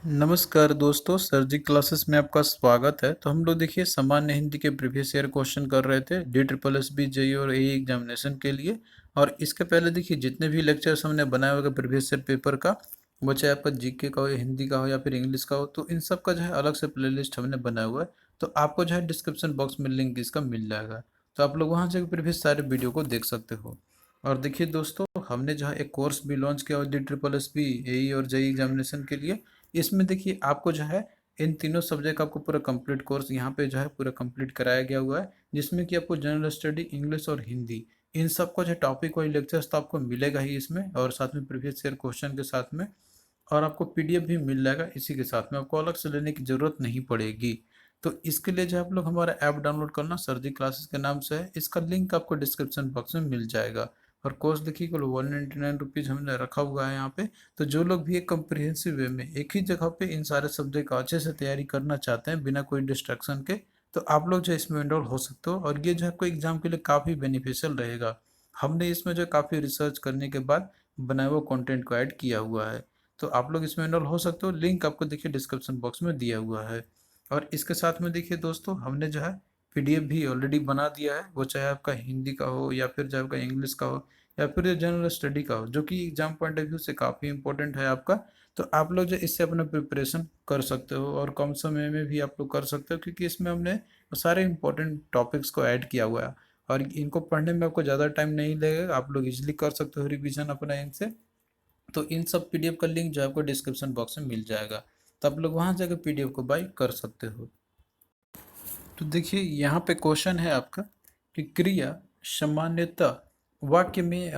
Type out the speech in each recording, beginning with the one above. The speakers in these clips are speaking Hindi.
नमस्कार दोस्तों, सरजी क्लासेस में आपका स्वागत है। तो हम लोग देखिए सामान्य हिंदी के प्रीवियस ईयर क्वेश्चन कर रहे थे D triple S B JE और एई एग्जामिनेशन के लिए। और इसके पहले देखिए जितने भी लेक्चर्स हमने बनाए हुए प्रीवियस ईयर पेपर का, वो चाहे आपका जीके का हो या हिंदी का हो या फिर इंग्लिश का हो, तो इन सब का जो है अलग से प्लेलिस्ट हमने बनाया हुआ है। तो आपको जो है डिस्क्रिप्शन बॉक्स में लिंक इसका मिल जाएगा, तो आप लोग वहाँ से प्रीवियस सारे वीडियो को देख सकते हो। और देखिए दोस्तों, हमने जो है एक कोर्स भी लॉन्च किया हुआ डी ट्रिपल एस बी एई और जेई एग्जामिनेशन के लिए। इसमें देखिए आपको जो है इन तीनों सब्जेक्ट का आपको पूरा कंप्लीट कोर्स यहाँ पे जो है पूरा कंप्लीट कराया गया हुआ है, जिसमें कि आपको जनरल स्टडी, इंग्लिश और हिंदी, इन सब का जो टॉपिक वाइज लेक्चर्स तो आपको मिलेगा ही इसमें, और साथ में प्रीवियस ईयर क्वेश्चन के साथ में। और आपको पीडीएफ भी मिल जाएगा इसी के साथ में, आपको अलग से लेने की जरूरत नहीं पड़ेगी। तो इसके लिए जो आप लोग हमारा ऐप डाउनलोड करना, सरजी क्लासेस के नाम से है, इसका लिंक आपको डिस्क्रिप्शन बॉक्स में मिल जाएगा। और कोर्स देखिए कुल 199 रुपीज़ हमने रखा हुआ है यहाँ पे। तो जो लोग भी एक कम्प्रिहेंसिव वे में एक ही जगह पे इन सारे सब्जेक्ट का अच्छे से तैयारी करना चाहते हैं बिना कोई डिस्ट्रैक्शन के, तो आप लोग जो है इसमें एनरोल हो सकते हो। और ये जो है कोई एग्जाम के लिए काफ़ी बेनिफिशियल रहेगा। हमने इसमें जो काफ़ी रिसर्च करने के बाद बनाए हुए कंटेंट को ऐड किया हुआ है। तो आप लोग इसमें एनरोल हो सकते हो, लिंक आपको देखिए डिस्क्रिप्शन बॉक्स में दिया हुआ है। और इसके साथ में देखिए दोस्तों, हमने जो है पीडीएफ भी ऑलरेडी बना दिया है, वो चाहे आपका हिंदी का हो या फिर चाहे आपका इंग्लिश का हो या फिर जनरल स्टडी का हो, जो कि एग्जाम पॉइंट ऑफ व्यू से काफ़ी इंपॉर्टेंट है आपका। तो आप लोग जो इससे अपना प्रिपरेशन कर सकते हो और कम समय में भी आप लोग कर सकते हो, क्योंकि इसमें हमने सारे इंपॉर्टेंट टॉपिक्स को ऐड किया हुआ है। और इनको पढ़ने में आपको ज़्यादा टाइम नहीं लगेगा, आप लोग इजीली कर सकते हो रिवीजन अपना इनसे। तो इन सब पीडीएफ का लिंक जो है आपको डिस्क्रिप्शन बॉक्स में मिल जाएगा, तो आप लोग वहाँ जाकर पीडीएफ को बाय कर सकते हो। तो देखिए यहाँ पे क्वेश्चन है आपका कि क्रिया सामान्यतः वाक्य में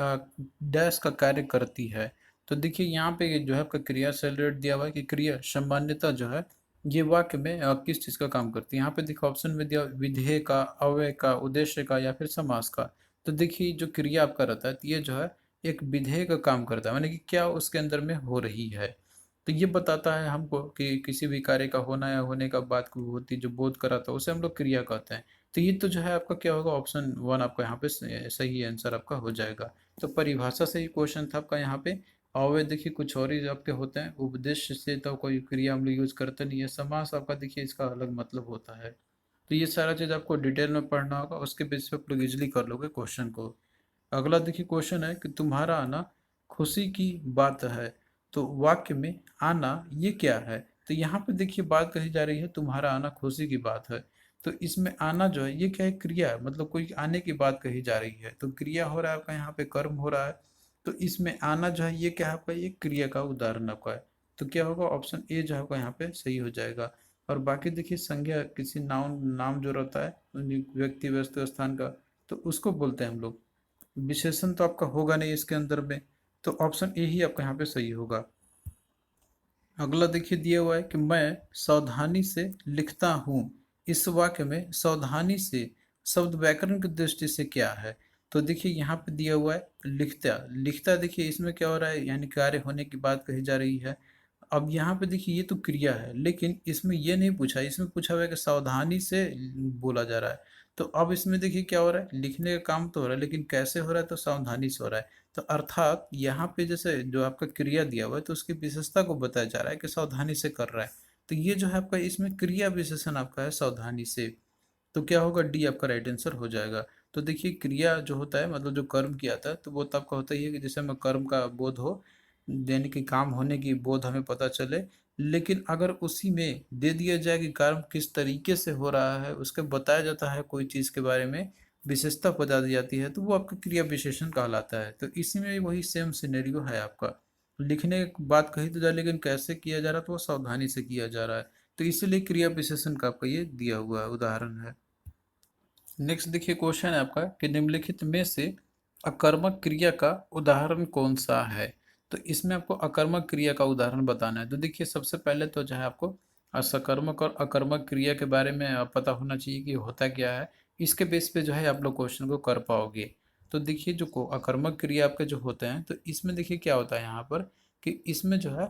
डैश का कार्य करती है। तो देखिए यहाँ पे जो है आपका क्रिया से रिलेटेड दिया हुआ है कि क्रिया सामान्यतः जो है ये वाक्य में किस चीज़ का काम करती है। यहाँ पे देखिए ऑप्शन में दिया विधेय का, अव्यय का, उद्देश्य का या फिर समास का। तो देखिए जो क्रिया आपका रहता है, तो ये जो है एक विधेय का काम करता है, माने कि क्या उसके अंदर में हो रही है। तो ये बताता है हमको कि किसी भी कार्य का होना या होने का बात को होती जो बोध कराता है, उसे हम लोग क्रिया कहते हैं। तो ये तो जो है आपका क्या होगा, ऑप्शन वन आपका यहाँ पे सही आंसर आपका हो जाएगा। तो परिभाषा से ही क्वेश्चन था आपका यहाँ पे। अव्यय देखिए कुछ और ही आपके होते हैं, उपदेश से तो कोई क्रिया हम लोग यूज करते नहीं है। समास आपका देखिए इसका अलग मतलब होता है। तो ये सारा चीज आपको डिटेल में पढ़ना होगा, उसके बेस पे आप लोग इजिली कर लोगे क्वेश्चन को। अगला देखिए क्वेश्चन है कि तुम्हारा आना खुशी की बात है। तो वाक्य में आना ये क्या है। तो यहाँ पे देखिए बात कही जा रही है तुम्हारा आना खुशी की बात है। तो इसमें आना जो है ये क्या है, क्रिया है, मतलब कोई आने की बात कही जा रही है, तो क्रिया हो रहा है आपका, यहाँ पे कर्म हो रहा है। तो इसमें आना जो है ये क्या है आपका, ये क्रिया का उदाहरण आपका है। तो क्या होगा, ऑप्शन ए जो है आपका यहाँ पे सही हो जाएगा। और बाकी देखिए संज्ञा किसी नाउन नाम जो रहता है व्यक्ति वस्तु स्थान का, तो उसको बोलते हैं हम लोग। विशेषण तो आपका होगा नहीं इसके अंदर में, तो ऑप्शन ए ही आपका यहाँ पे सही होगा। अगला देखिए दिया हुआ है कि मैं सावधानी से लिखता हूँ। इस वाक्य में सावधानी से शब्द व्याकरण की दृष्टि से क्या है। तो देखिए यहाँ पे दिया हुआ है लिखता। लिखता देखिए इसमें क्या हो रहा है, यानी कार्य होने की बात कही जा रही है। अब यहाँ पे देखिए ये तो क्रिया है, लेकिन इसमें ये नहीं पूछा, इसमें पूछा हुआ है कि सावधानी से बोला जा रहा है। तो अब इसमें देखिए क्या हो रहा है, लिखने का काम तो हो रहा है, लेकिन कैसे हो रहा है, तो सावधानी से हो रहा है। तो अर्थात यहाँ पे जैसे जो आपका क्रिया दिया हुआ है, तो उसकी विशेषता को बताया जा रहा है कि सावधानी से कर रहा है। तो ये जो है आपका इसमें क्रिया विशेषण आपका है सावधानी से। तो क्या होगा, डी आपका राइट आंसर हो जाएगा। तो देखिए क्रिया जो होता है, मतलब जो कर्म किया था, तो वो तो आपका होता ही है कि जैसे हमें कर्म का बोध हो, यानी कि काम होने की बोध हमें पता चले। लेकिन अगर उसी में दे दिया जाए कि कर्म किस तरीके से हो रहा है, उसके बताया जाता है कोई चीज़ के बारे में, विशेषता बता दी जाती है, तो वो आपका क्रिया विशेषण कहलाता है। तो इसी में वही सेम सिनेरियो है आपका। लिखने की बात कही तो जाए, लेकिन कैसे किया जा रहा है, तो वो सावधानी से किया जा रहा है। तो इसीलिए क्रिया विशेषण का आपका ये दिया हुआ है, उदाहरण है। नेक्स्ट देखिए क्वेश्चन है आपका कि निम्नलिखित में से अकर्मक क्रिया का उदाहरण कौन सा है। तो इसमें आपको अकर्मक क्रिया का उदाहरण बताना है। तो देखिए सबसे पहले तो जो है आपको सकर्मक और अकर्मक क्रिया के बारे में पता होना चाहिए कि होता क्या है। इसके बेस पे जो है आप लोग क्वेश्चन को कर पाओगे। तो देखिए जो अकर्मक क्रिया आपके जो होते हैं, तो इसमें देखिए क्या होता है यहाँ पर कि इसमें जो है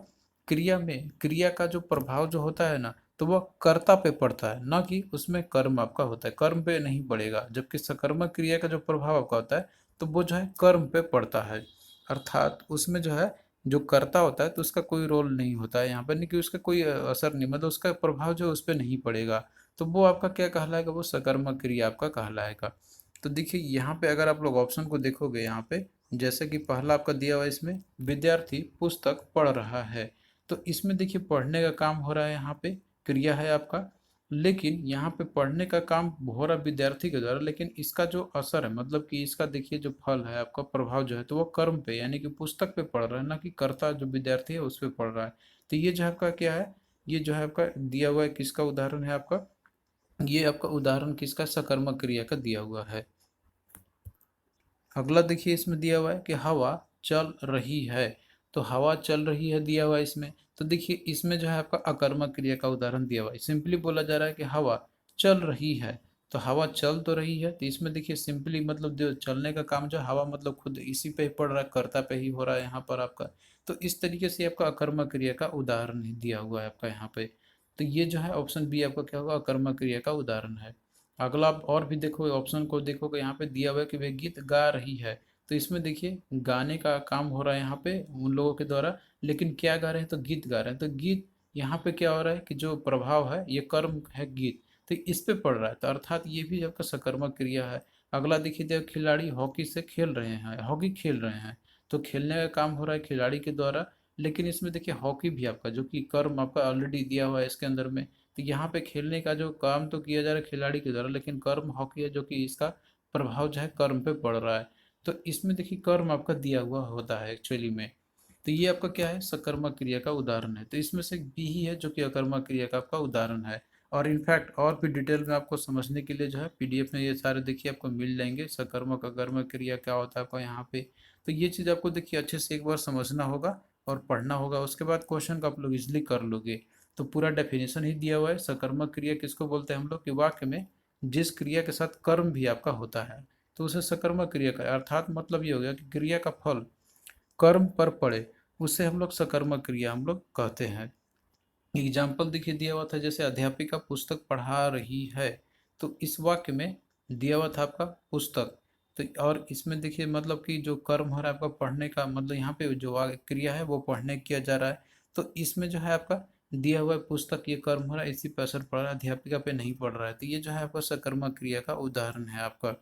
क्रिया में क्रिया का जो प्रभाव जो होता है ना, तो वह कर्ता पे पड़ता है, ना कि उसमें कर्म आपका होता है, कर्म पे नहीं पड़ेगा। जबकि सकर्मक क्रिया का जो प्रभाव आपका होता है, तो वो जो है कर्म पे पड़ता है। अर्थात उसमें जो है जो कर्ता होता है तो उसका कोई रोल नहीं होता है यहाँ पर, नहीं कि उसका कोई असर नहीं, मतलब उसका प्रभाव जो है उस पर नहीं पड़ेगा, तो वो आपका क्या कहलाएगा, वो सकर्मक क्रिया आपका कहलाएगा। तो देखिए यहाँ पे अगर आप लोग ऑप्शन को देखोगे यहाँ पे, जैसे कि पहला आपका दिया हुआ है इसमें विद्यार्थी पुस्तक पढ़ रहा है, तो इसमें देखिए पढ़ने का काम हो रहा है, यहाँ पे क्रिया है आपका, लेकिन यहाँ पे पढ़ने का काम हो रहा विद्यार्थी के द्वारा, लेकिन इसका जो असर है, मतलब कि इसका देखिए जो फल है आपका प्रभाव जो है तो वो कर्म पे यानी कि पुस्तक पे पड़ रहा है, ना कि कर्ता जो विद्यार्थी है उस पे पड़ रहा है। तो ये जो आपका क्या है, ये जो है आपका दिया हुआ है, किसका उदाहरण है आपका, ये आपका उदाहरण किसका, सकर्मक क्रिया का दिया हुआ है। अगला देखिए इसमें दिया हुआ है कि हवा चल रही है, तो हवा चल रही है दिया हुआ है इसमें, तो देखिए इसमें जो है आपका अकर्मक क्रिया का उदाहरण दिया हुआ है, सिंपली बोला जा रहा है कि हवा चल रही है, तो हवा चल तो रही है, तो इसमें देखिए सिंपली मतलब जो चलने का काम जो हवा मतलब खुद इसी पे ही पड़ रहा है, कर्ता पे ही हो रहा है यहाँ पर आपका, तो इस तरीके से आपका अकर्मक क्रिया का उदाहरण ही दिया हुआ है आपका यहाँ पे। तो ये जो है ऑप्शन बी आपका क्या होगा, अकर्मक क्रिया का उदाहरण है। अगला आप और भी देखो ऑप्शन को देखोगे, यहाँ पे दिया हुआ है कि वे गीत गा रही है, तो इसमें देखिए गाने का काम हो रहा है यहाँ पे उन लोगों के द्वारा, लेकिन क्या गा रहे हैं, तो गीत गा रहे हैं, तो गीत यहाँ पे क्या हो रहा है कि जो प्रभाव है ये कर्म है गीत, तो इस पे पड़ रहा है, तो अर्थात ये भी आपका सकर्मक क्रिया है। अगला देखिए जब खिलाड़ी हॉकी से खेल रहे हैं, हॉकी खेल रहे हैं, तो खेलने का काम हो रहा है खिलाड़ी के द्वारा, लेकिन इसमें देखिए हॉकी भी आपका जो कि कर्म आपका ऑलरेडी दिया हुआ है इसके अंदर में, तो यहाँ पे खेलने का जो काम तो किया जा रहा है खिलाड़ी के द्वारा, लेकिन कर्म हॉकी है जो कि इसका प्रभाव जो है कर्म पे पड़ रहा है, तो इसमें देखिए कर्म आपका दिया हुआ होता है एक्चुअली में। तो ये आपका क्या है, सकर्मक क्रिया का उदाहरण है, तो इसमें से बी ही है जो कि अकर्मक क्रिया का आपका उदाहरण है। और इनफैक्ट और भी डिटेल में आपको समझने के लिए जो है पीडीएफ में ये सारे देखिए आपको मिल जाएंगे, सकर्मक अकर्मक क्रिया क्या होता है आपका यहाँ पे, तो ये चीज़ आपको देखिए अच्छे से एक बार समझना होगा और पढ़ना होगा, उसके बाद क्वेश्चन का आप लोग इजिली कर लोगे। तो पूरा डेफिनेशन ही दिया हुआ है, सकर्मक क्रिया किसको बोलते हैं हम लोग, कि वाक्य में जिस क्रिया के साथ कर्म भी आपका होता है तो उसे सकर्मक क्रिया का, अर्थात मतलब ये हो गया कि क्रिया का फल कर्म पर पड़े, उसे हम लोग सकर्मक क्रिया हम लोग कहते हैं। एग्जाम्पल देखिए दिया हुआ था, जैसे अध्यापिका पुस्तक पढ़ा रही है, तो इस वाक्य में दिया हुआ था आपका पुस्तक, तो और इसमें देखिए मतलब कि जो कर्म हो रहा है आपका पढ़ने का, मतलब यहाँ पे जो क्रिया है वो पढ़ने किया जा रहा है, तो इसमें जो है आपका दिया हुआ है पुस्तक, ये कर्म हो रहा है इसी पे असर पड़ रहा है, अध्यापिका पे नहीं पड़ रहा है, तो ये जो है आपका सकर्मक क्रिया का उदाहरण है आपका।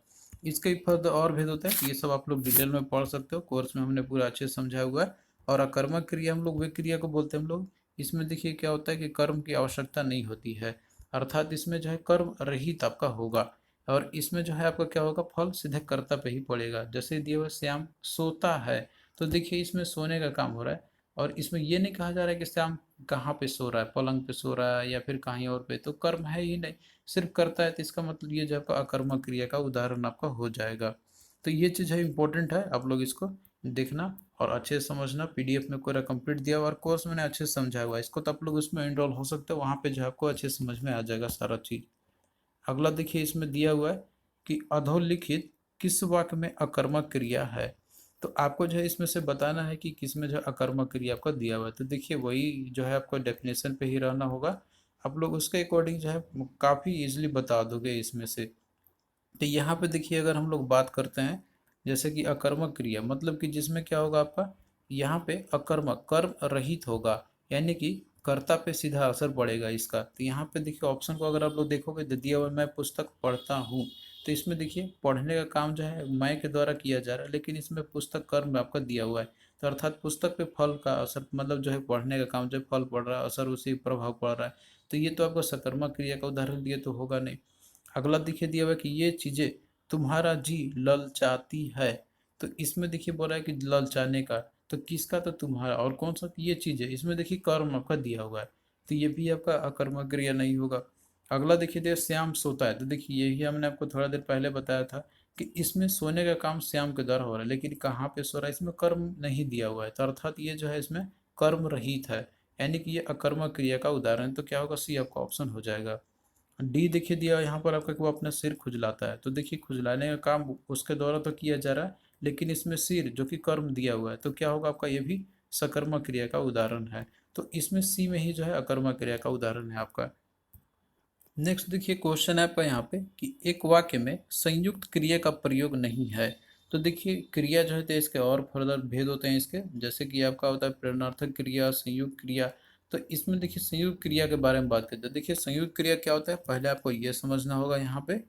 इसके फर्दर और भेद होता है, तो ये सब आप लोग डिटेल में पढ़ सकते हो, कोर्स में हमने पूरा अच्छे से समझाया हुआ है। और अकर्मक क्रिया हम लोग वे क्रिया को बोलते हैं हम लोग, इसमें देखिए क्या होता है कि कर्म की आवश्यकता नहीं होती है, अर्थात इसमें जो है कर्म रहित आपका होगा, और इसमें जो है आपका क्या होगा, फल सीधे कर्ता पे ही पड़ेगा। जैसे दिया हुआ श्याम सोता है, तो देखिए इसमें सोने का काम हो रहा है, और इसमें ये नहीं कहा जा रहा है कि श्याम कहाँ पे सो रहा है, पलंग पे सो रहा है या फिर कहीं और पे, तो कर्म है ही नहीं, सिर्फ करता है, तो इसका मतलब ये जो आपका अकर्मक क्रिया का उदाहरण आपका हो जाएगा। तो ये चीज़ है इंपॉर्टेंट है, आप लोग इसको देखना और अच्छे से समझना, पीडीएफ में पूरा कंप्लीट दिया हुआ और कोर्स मैंने अच्छे से समझाया हुआ है इसको, तो आप लोग उसमें एनरोल हो सकते हो, वहाँ पे जो है आपको अच्छे से समझ में आ जाएगा सारा चीज़। अगला देखिए इसमें दिया हुआ है कि अधोलिखित किस वाक्य में अकर्मक क्रिया है, तो आपको जो है इसमें से बताना है कि किस में जो है अकर्मक क्रिया आपका दिया हुआ है, तो देखिए वही जो है आपको डेफिनेशन पे ही रहना होगा, आप लोग उसके अकॉर्डिंग जो है काफ़ी इजीली बता दोगे इसमें से। तो यहाँ पे देखिए अगर हम लोग बात करते हैं, जैसे कि अकर्मक क्रिया मतलब कि जिसमें क्या होगा आपका, यहाँ पे अकर्मक कर्म रहित होगा, यानी कि कर्ता पे सीधा असर पड़ेगा इसका, तो यहाँ पे देखिए ऑप्शन को अगर आप लोग देखोगे तो दिया हुआ है, मैं पुस्तक पढ़ता हूँ, तो इसमें देखिए पढ़ने का काम जो है मैं के द्वारा किया जा रहा है, लेकिन इसमें पुस्तक कर्म आपका दिया हुआ है, तो अर्थात पुस्तक पे फल का असर, मतलब जो है पढ़ने का काम जो है फल पड़ रहा है, असर उसी प्रभाव पड़ रहा है, तो ये तो आपका सकर्मक क्रिया का उदाहरण दिए तो होगा नहीं। अगला देखिए दिया हुआ है कि ये चीजें तुम्हारा जी ललचाती है, तो इसमें देखिए बोला है कि ललचाने का, तो किसका, तो तुम्हारा, और कौन सा, ये चीज है, इसमें देखिए कर्म आपका दिया हुआ है, तो ये भी आपका अकर्मक क्रिया नहीं होगा। अगला देखिए दिया श्याम सोता है, तो देखिए यही हमने आपको थोड़ा देर पहले बताया था कि इसमें सोने का काम श्याम के द्वारा हो रहा है, लेकिन कहाँ पे सो रहा है, इसमें कर्म नहीं दिया हुआ है, तो अर्थात ये जो है इसमें कर्म रहित है, यानी कि ये अकर्मक क्रिया का उदाहरण, तो क्या होगा, सी आपका ऑप्शन हो जाएगा। डी देखिए दिया यहाँ पर आपका कि वो अपना सिर खुजलाता है, तो देखिए खुजलाने का काम उसके द्वारा तो किया जा रहा है, लेकिन इसमें सिर जो कि कर्म दिया हुआ है, तो क्या होगा आपका, ये भी सकर्मक क्रिया का उदाहरण है, तो इसमें सी में ही जो है अकर्मक क्रिया का उदाहरण है आपका। नेक्स्ट देखिए क्वेश्चन है आपका यहाँ पे कि एक वाक्य में संयुक्त क्रिया का प्रयोग नहीं है, तो देखिए क्रिया जो है तो इसके और फर्दर भेद होते हैं इसके, जैसे कि आपका होता है प्रेरणार्थक क्रिया, संयुक्त क्रिया। तो इसमें देखिए संयुक्त क्रिया के बारे में बात करते हैं। देखिए संयुक्त क्रिया क्या होता है, पहले आपको ये समझना होगा यहाँ पे।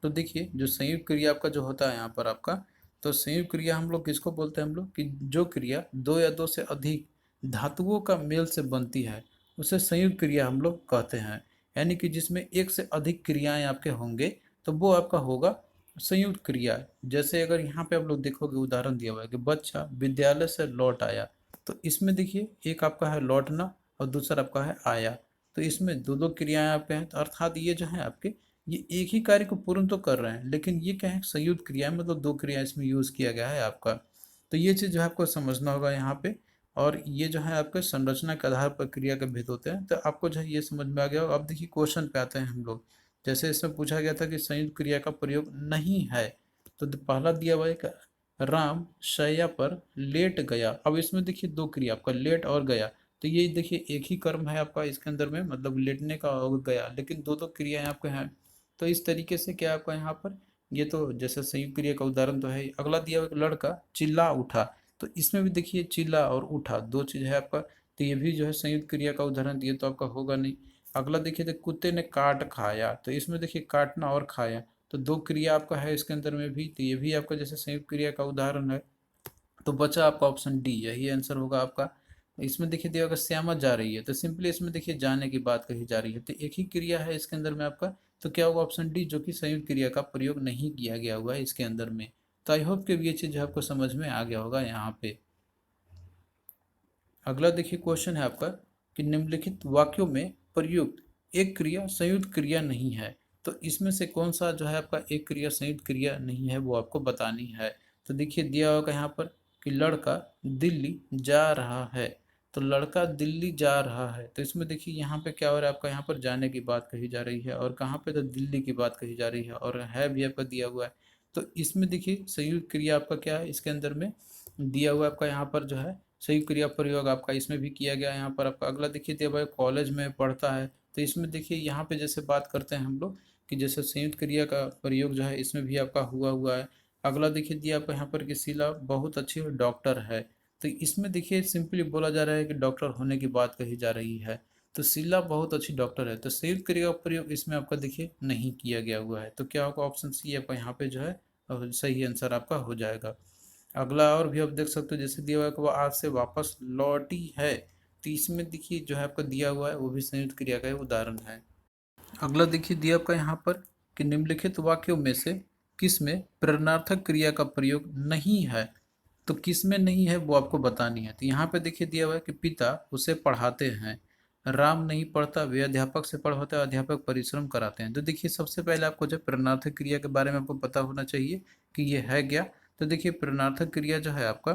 तो देखिए जो संयुक्त क्रिया आपका जो होता है यहाँ पर आपका, तो संयुक्त क्रिया हम लोग किसको बोलते हैं, हम लोग कि जो क्रिया दो या दो से अधिक धातुओं का मेल से बनती है उसे संयुक्त क्रिया हम लोग कहते हैं। यानी कि जिसमें एक से अधिक क्रियाएं आपके होंगे तो वो आपका होगा संयुक्त क्रिया। जैसे अगर यहाँ पे आप लोग देखोगे उदाहरण दिया हुआ है कि बच्चा विद्यालय से लौट आया, तो इसमें देखिए एक आपका है लौटना और दूसरा आपका है आया। तो इसमें दो दो क्रियाएं आपके हैं, तो अर्थात ये जो है आपके ये एक ही कार्य को पूर्ण तो कर रहे हैं, लेकिन ये क्या है संयुक्त क्रिया है, मतलब दो क्रिया इसमें यूज किया गया है आपका। तो ये चीज जो है आपको समझना होगा यहाँ पे। और ये जो है आपके संरचना के आधार पर क्रिया के भेद होते हैं, तो आपको जो है ये समझ में आ गया होगा। अब देखिए क्वेश्चन पे आते हैं हम लोग। जैसे इसमें पूछा गया था कि संयुक्त क्रिया का प्रयोग नहीं है, तो पहला दिया हुआ है कि राम शैया पर लेट गया। अब इसमें देखिए दो क्रिया आपका लेट और गया, तो ये देखिए एक ही कर्म है आपका इसके अंदर में, मतलब लेटने का और गया, लेकिन दो दो क्रियाएं आपके हैं। तो इस तरीके से क्या आपका यहाँ पर, ये तो जैसे संयुक्त क्रिया का उदाहरण तो है। अगला दिया हुआ है कि लड़का चिल्ला उठा, तो इसमें भी देखिए चिल्ला और उठा दो चीज है आपका, तो ये भी जो है संयुक्त क्रिया का उदाहरण दिए तो आपका होगा नहीं। अगला देखिए तो कुत्ते ने काट खाया, तो इसमें देखिए काटना और खाया, तो दो क्रिया आपका है इसके अंदर में भी, तो ये भी आपका जैसे संयुक्त क्रिया का उदाहरण है। तो बचा आपका ऑप्शन डी, यही आंसर होगा आपका। इसमें देखिए दिया होगा श्यामा जा रही है, तो सिंपली इसमें देखिए जाने की बात कही जा रही है, तो एक ही क्रिया है इसके अंदर में आपका। तो क्या होगा ऑप्शन डी, जो कि संयुक्त क्रिया का प्रयोग नहीं किया गया हुआ है इसके अंदर में। तो आई होप कि ये चीज आपको समझ में आ गया होगा यहाँ पे। अगला देखिए क्वेश्चन है आपका कि निम्नलिखित वाक्यों में प्रयुक्त एक क्रिया संयुक्त क्रिया नहीं है। तो इसमें से कौन सा जो है आपका एक क्रिया संयुक्त क्रिया नहीं है वो आपको बतानी है। तो देखिए दिया होगा यहाँ पर कि लड़का दिल्ली जा रहा है, तो लड़का दिल्ली जा रहा है, तो इसमें देखिए यहाँ पे क्या हो रहा है आपका, यहाँ पर जाने की बात कही जा रही है और कहाँ पे तो दिल्ली की बात कही जा रही है और है भी आपका दिया हुआ है। तो इसमें देखिए संयुक्त क्रिया आपका क्या है इसके अंदर में दिया हुआ है आपका, यहाँ पर जो है संयुक्त क्रिया प्रयोग आपका इसमें भी किया गया है यहाँ पर आपका। अगला देखिए दिया भाई कॉलेज में पढ़ता है, तो इसमें देखिए यहाँ पे जैसे बात करते हैं हम लोग कि जैसे संयुक्त क्रिया का प्रयोग जो है इसमें भी आपका हुआ हुआ है। अगला देखिए दिया आपको यहाँ पर कि शीला बहुत अच्छी डॉक्टर है, तो इसमें देखिए सिंपली बोला जा रहा है कि डॉक्टर होने की बात कही जा रही है, तो शीला बहुत अच्छी डॉक्टर है, तो संयुक्त क्रिया का प्रयोग इसमें आपका देखिए नहीं किया गया हुआ है। तो क्या होगा ऑप्शन सी आपका यहाँ पे जो है सही आंसर आपका हो जाएगा। अगला और भी आप देख सकते हो, जैसे दिया हुआ है कि वो आज से वापस लौटी है, तो इसमें देखिए जो है आपका दिया हुआ है वो भी संयुक्त क्रिया का उदाहरण है। अगला देखिए दिया आपका यहाँ पर कि निम्नलिखित वाक्यों में से किसमें प्रेरणार्थक क्रिया का प्रयोग नहीं है। तो किसमें नहीं है वो आपको बतानी है। तो यहाँ पे देखिए दिया हुआ है कि पिता उसे पढ़ाते हैं, राम नहीं पढ़ता, वे अध्यापक से पढ़वाते हैं, अध्यापक परिश्रम कराते हैं। तो देखिए सबसे पहले आपको जो प्रेरणार्थक क्रिया के बारे में आपको पता होना चाहिए कि ये है क्या। तो देखिए प्रेरणार्थक क्रिया जो है आपका,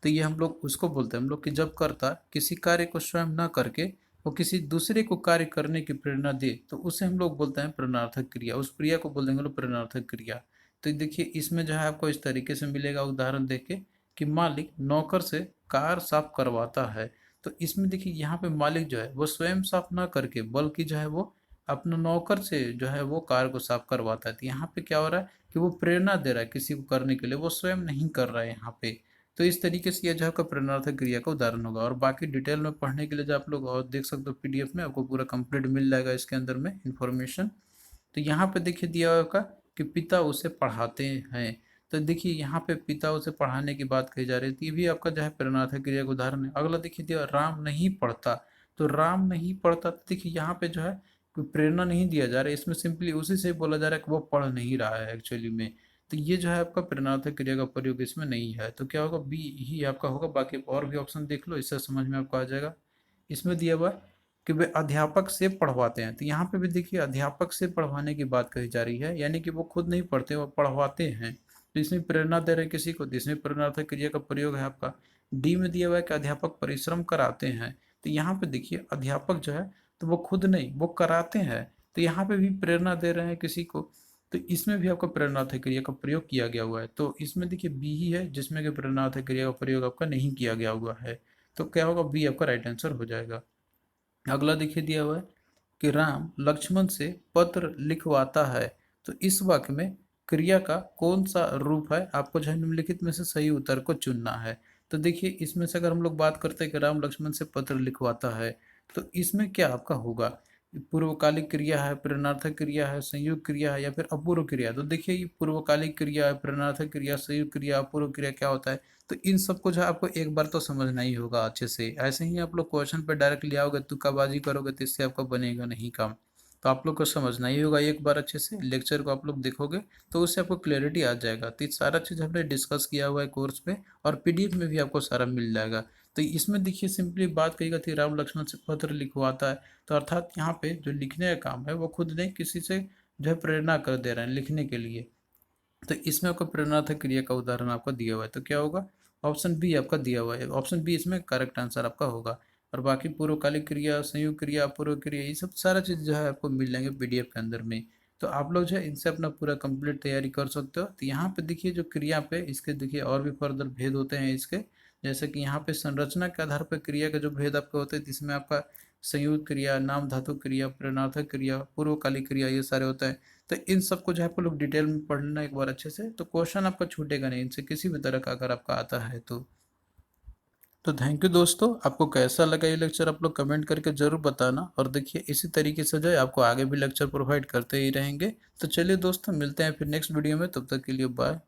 तो ये हम लोग उसको बोलते हैं हम लोग कि जब कर्ता किसी कार्य को स्वयं न करके वो किसी दूसरे को कार्य करने की प्रेरणा दे, तो उसे हम लोग बोलते हैं प्रेरणार्थक क्रिया, उस क्रिया को बोल देंगे लोग प्रेरणार्थक क्रिया। तो देखिए इसमें जो है आपको इस तरीके से मिलेगा उदाहरण देख के कि मालिक नौकर से कार साफ करवाता है। तो इसमें देखिए यहाँ पे मालिक जो है वो स्वयं साफ ना करके बल्कि जो है वो अपना नौकर से जो है वो कार को साफ करवाता है। तो यहाँ पे क्या हो रहा है कि वो प्रेरणा दे रहा है किसी को करने के लिए, वो स्वयं नहीं कर रहा है यहाँ पे। तो इस तरीके से यह जो है प्रेरणार्थक क्रिया का उदाहरण होगा। और बाकी डिटेल में पढ़ने के लिए जो आप लोग और देख सकते हो पीडीएफ में आपको पूरा कंप्लीट मिल जाएगा इसके अंदर में इंफॉर्मेशन। तो यहाँ पे देखिए दिया होगा कि पिता उसे पढ़ाते हैं, तो देखिए यहाँ पे पिता उसे पढ़ाने की बात कही जा रही है, तो ये भी आपका जो है प्रेरणार्थक क्रिया का उदाहरण है। अगला देखिए दिया राम नहीं पढ़ता, तो राम नहीं पढ़ता, तो देखिए यहाँ पे जो है कोई प्रेरणा नहीं दिया जा रहा है, इसमें सिंपली उसी से बोला जा रहा है कि वो पढ़ नहीं रहा है एक्चुअली में। तो ये जो है आपका प्रेरणार्थक क्रिया का प्रयोग इसमें नहीं है, तो क्या होगा बी ही आपका होगा। बाकी और भी ऑप्शन देख लो, इससे समझ में आपको आ जाएगा। इसमें दिया हुआ है कि वे अध्यापक से पढ़वाते हैं, तो यहाँ पे भी देखिए अध्यापक से पढ़वाने की बात कही जा रही है, यानी कि वो खुद नहीं पढ़ते वो पढ़वाते हैं। तो इसमें प्रेरणा दे रहे हैं किसी को, तो इसमें प्रेरणार्थक क्रिया का प्रयोग है आपका। डी में दिया हुआ है कि अध्यापक परिश्रम कराते हैं, तो यहाँ पे देखिए अध्यापक जो है तो वो खुद नहीं वो कराते हैं, तो यहाँ पे भी प्रेरणा दे रहे हैं किसी को, तो इसमें भी आपका प्रेरणार्थक क्रिया का प्रयोग किया गया हुआ है। तो इसमें देखिए बी ही है जिसमें कि प्रेरणार्थक क्रिया का प्रयोग आपका नहीं किया गया हुआ है। तो क्या होगा बी आपका राइट आंसर हो जाएगा। अगला देखिए दिया हुआ है कि राम लक्ष्मण से पत्र लिखवाता है, तो इस वाक्य में क्रिया का कौन सा रूप है, आपको जो है निम्नलिखित में से सही उत्तर को चुनना है। तो देखिए इसमें से अगर हम लोग बात करते हैं कि राम लक्ष्मण से पत्र लिखवाता है, तो इसमें क्या आपका होगा, पूर्वकालिक क्रिया है, प्रेरणार्थक क्रिया है, संयुक्त क्रिया है या फिर अपूर्व क्रिया। तो देखिए ये पूर्वकालिक क्रिया है, प्रेरणार्थक क्रिया, संयुक्त क्रिया, अपूर्व क्रिया क्या होता है, तो इन सबको जो है आपको एक बार तो समझना ही होगा अच्छे से। ऐसे ही आप लोग क्वेश्चन पे डायरेक्ट ले आओगे, तुक्काबाजी करोगे तो इससे आपका बनेगा नहीं काम। तो आप लोग को समझना ही होगा एक बार अच्छे से, लेक्चर को आप लोग देखोगे तो उससे आपको क्लैरिटी आ जाएगा। तो ये सारा चीज़ हमने डिस्कस किया हुआ है कोर्स पे, और पीडीएफ में भी आपको सारा मिल जाएगा। तो इसमें देखिए सिंपली बात कही गई थी राम लक्ष्मण से पत्र लिखवाता है, तो अर्थात यहाँ पे जो लिखने का काम है वो खुद नहीं, किसी से जो है प्रेरणा कर दे रहे हैं लिखने के लिए। तो इसमें आपको प्रेरणार्थक क्रिया का उदाहरण आपका दिया हुआ है, तो क्या होगा, ऑप्शन बी आपका दिया हुआ है, ऑप्शन बी इसमें करेक्ट आंसर आपका होगा। और बाकी पूर्वकालिक क्रिया, संयुक्त क्रिया, अपूर्व क्रिया, ये सब सारा चीज़ जो है आपको मिल जाएंगे पीडीएफ के अंदर में। तो आप लोग जो है इनसे अपना पूरा कंप्लीट तैयारी कर सकते हो। तो यहाँ पे देखिए जो क्रिया पे इसके देखिए और भी फर्दर भेद होते हैं इसके, जैसे कि यहाँ पे संरचना के आधार पर क्रिया का जो भेद आपका होता है, जिसमें आपका संयुक्त क्रिया, नाम धातु क्रिया, प्रेरणार्थक क्रिया, पूर्वकालिक क्रिया, ये सारे होते हैं। तो इन सबको जो है आप लोग डिटेल में पढ़ लेना एक बार अच्छे से, तो क्वेश्चन आपका छूटेगा नहीं इनसे किसी भी तरह का अगर आपका आता है तो थैंक यू दोस्तों। आपको कैसा लगा ये लेक्चर आप लोग कमेंट करके जरूर बताना, और देखिए इसी तरीके से जो है आपको आगे भी लेक्चर प्रोवाइड करते ही रहेंगे। तो चलिए दोस्तों मिलते हैं फिर नेक्स्ट वीडियो में, तब तक के लिए बाय।